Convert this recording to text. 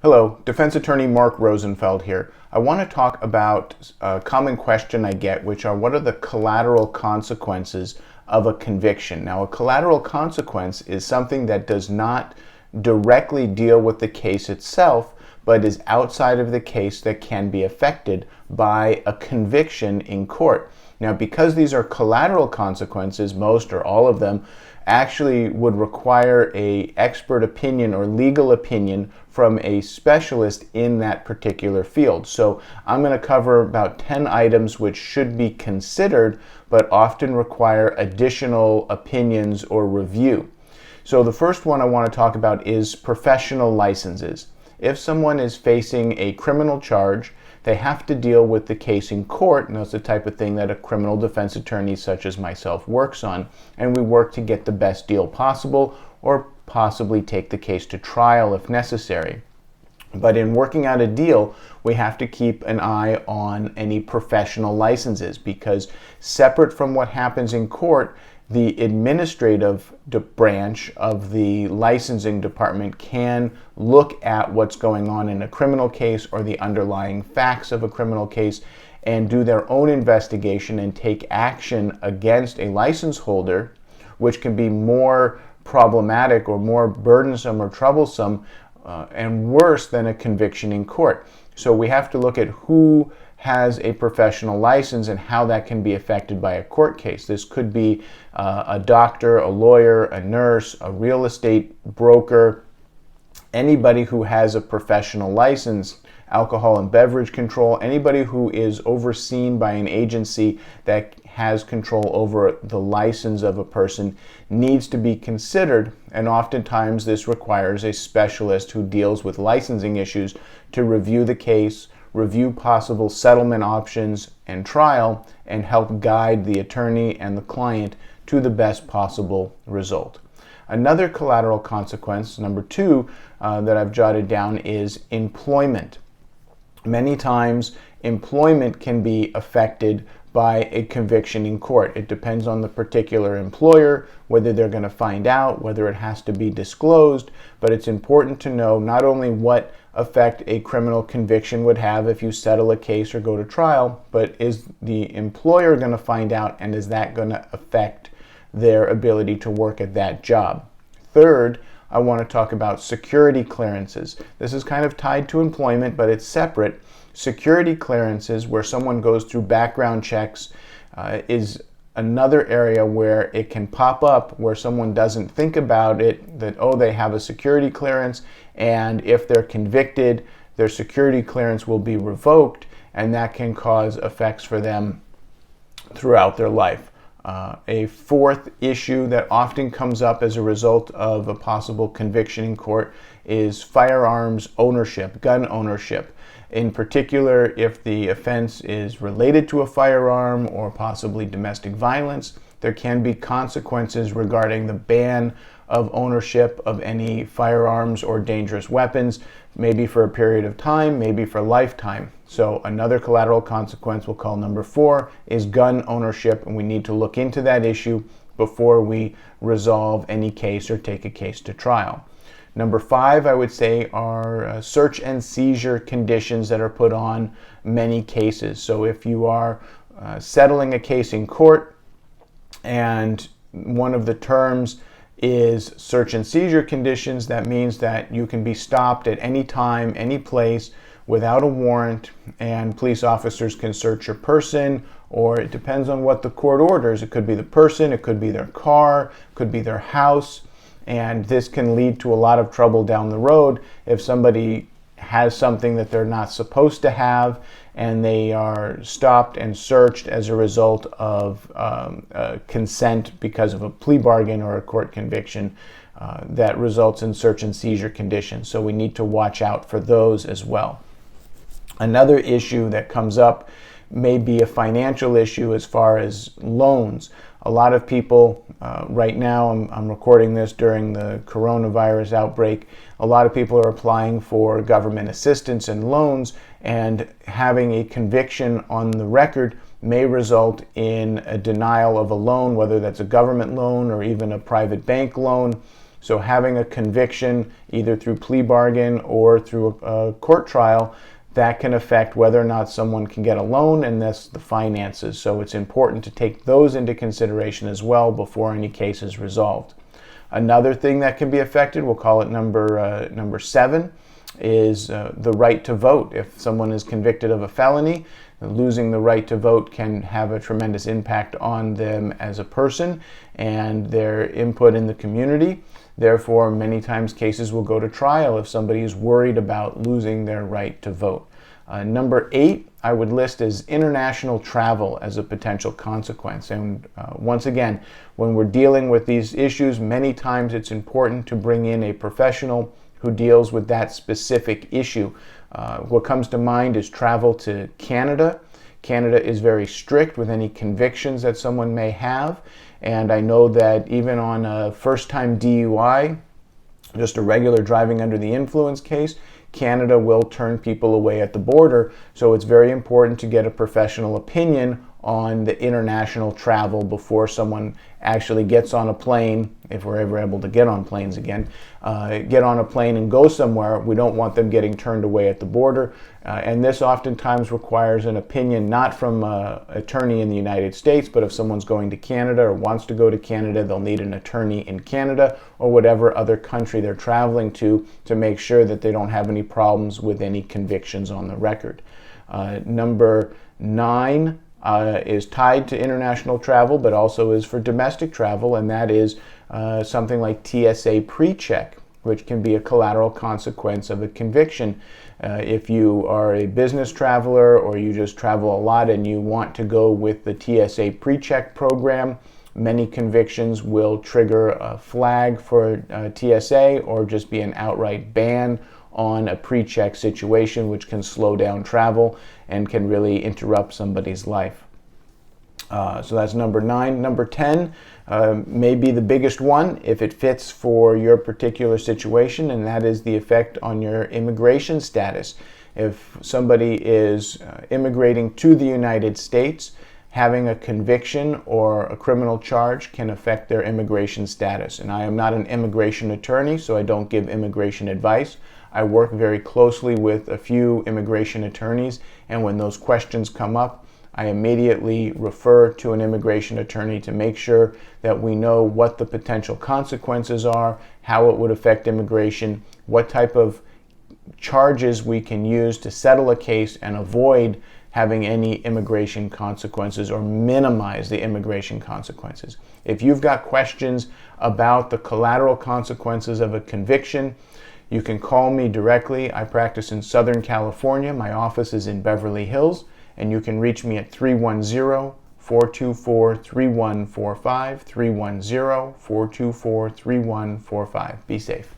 Hello, defense attorney Mark Rosenfeld here. I want to talk about a common question I get, which are what are the collateral consequences of a conviction? Now, a collateral consequence is something that does not directly deal with the case itself, but is outside of the case that can be affected by a conviction in court. Now, because these are collateral consequences, most or all of them actually would require an expert opinion or legal opinion from a specialist in that particular field. So I'm going to cover about 10 items which should be considered but often require additional opinions or review. So the first one I want to talk about is professional licenses. If someone is facing a criminal charge, they have to deal with the case in court, and that's the type of thing that a criminal defense attorney such as myself works on, and we work to get the best deal possible or possibly take the case to trial if necessary. But in working out a deal, we have to keep an eye on any professional licenses, because separate from what happens in court, the administrative branch of the licensing department can look at what's going on in a criminal case or the underlying facts of a criminal case and do their own investigation and take action against a license holder, which can be more problematic or more burdensome or troublesome and worse than a conviction in court. So we have to look at who has a professional license and how that can be affected by a court case. This could be a doctor, a lawyer, a nurse, a real estate broker, anybody who has a professional license, alcohol and beverage control, anybody who is overseen by an agency that has control over the license of a person needs to be considered, and oftentimes this requires a specialist who deals with licensing issues to review the case, review possible settlement options and trial, and help guide the attorney and the client to the best possible result. Another collateral consequence, number two, that I've jotted down is employment. Many times, employment can be affected by a conviction in court. It depends on the particular employer, whether they're going to find out, whether it has to be disclosed, but it's important to know not only what effect a criminal conviction would have if you settle a case or go to trial, but is the employer going to find out, and is that going to affect their ability to work at that job? Third, I want to talk about security clearances. This is kind of tied to employment, but it's separate. Security clearances, where someone goes through background checks, is another area where it can pop up where someone doesn't think about it, that, oh, they have a security clearance, and if they're convicted, their security clearance will be revoked, and that can cause effects for them throughout their life. A fourth issue that often comes up as a result of a possible conviction in court is firearms ownership, gun ownership. In particular, if the offense is related to a firearm or possibly domestic violence, there can be consequences regarding the ban of ownership of any firearms or dangerous weapons, maybe for a period of time, maybe for a lifetime. So another collateral consequence we'll call number 4 is gun ownership, and we need to look into that issue before we resolve any case or take a case to trial. Number 5, I would say, are search and seizure conditions that are put on many cases. So if you are settling a case in court and one of the terms is search and seizure conditions, that means that you can be stopped at any time, any place, without a warrant, and police officers can search your person, or it depends on what the court orders. It could be the person, it could be their car, it could be their house. And this can lead to a lot of trouble down the road if somebody has something that they're not supposed to have and they are stopped and searched as a result of consent because of a plea bargain or a court conviction that results in search and seizure conditions. So we need to watch out for those as well. Another issue that comes up may be a financial issue as far as loans. A lot of people, right now, I'm recording this during the coronavirus outbreak, a lot of people are applying for government assistance and loans, and having a conviction on the record may result in a denial of a loan, whether that's a government loan or even a private bank loan. So having a conviction either through plea bargain or through a court trial, that can affect whether or not someone can get a loan and thus the finances. So it's important to take those into consideration as well before any case is resolved. Another thing that can be affected, we'll call it number 7, is the right to vote. If someone is convicted of a felony, losing the right to vote can have a tremendous impact on them as a person and their input in the community. Therefore, many times cases will go to trial if somebody is worried about losing their right to vote. Number 8, I would list as international travel as a potential consequence. And once again, when we're dealing with these issues, many times it's important to bring in a professional who deals with that specific issue. What comes to mind is travel to Canada. Canada is very strict with any convictions that someone may have. And I know that even on a first-time DUI, just a regular driving under the influence case, Canada will turn people away at the border. So it's very important to get a professional opinion on the international travel before someone actually gets on a plane, if we're ever able to get on planes again, get on a plane and go somewhere. We don't want them getting turned away at the border. And this oftentimes requires an opinion not from an attorney in the United States, but if someone's going to Canada or wants to go to Canada, they'll need an attorney in Canada or whatever other country they're traveling to make sure that they don't have any problems with any convictions on the record. Number 9 is tied to international travel, but also is for domestic travel, and that is something like TSA pre-check, which can be a collateral consequence of a conviction. If you are a business traveler or you just travel a lot and you want to go with the TSA pre-check program, many convictions will trigger a flag for TSA or just be an outright ban on a pre-check situation, which can slow down travel and can really interrupt somebody's life. So that's number 9. Number 10 may be the biggest one if it fits for your particular situation, and that is the effect on your immigration status. If somebody is immigrating to the United States, having a conviction or a criminal charge can affect their immigration status. And I am not an immigration attorney, so I don't give immigration advice. I work very closely with a few immigration attorneys, and when those questions come up, I immediately refer to an immigration attorney to make sure that we know what the potential consequences are, how it would affect immigration, what type of charges we can use to settle a case and avoid having any immigration consequences or minimize the immigration consequences. If you've got questions about the collateral consequences of a conviction, you can call me directly. I practice in Southern California. My office is in Beverly Hills, and you can reach me at 310-424-3145, 310-424-3145. Be safe.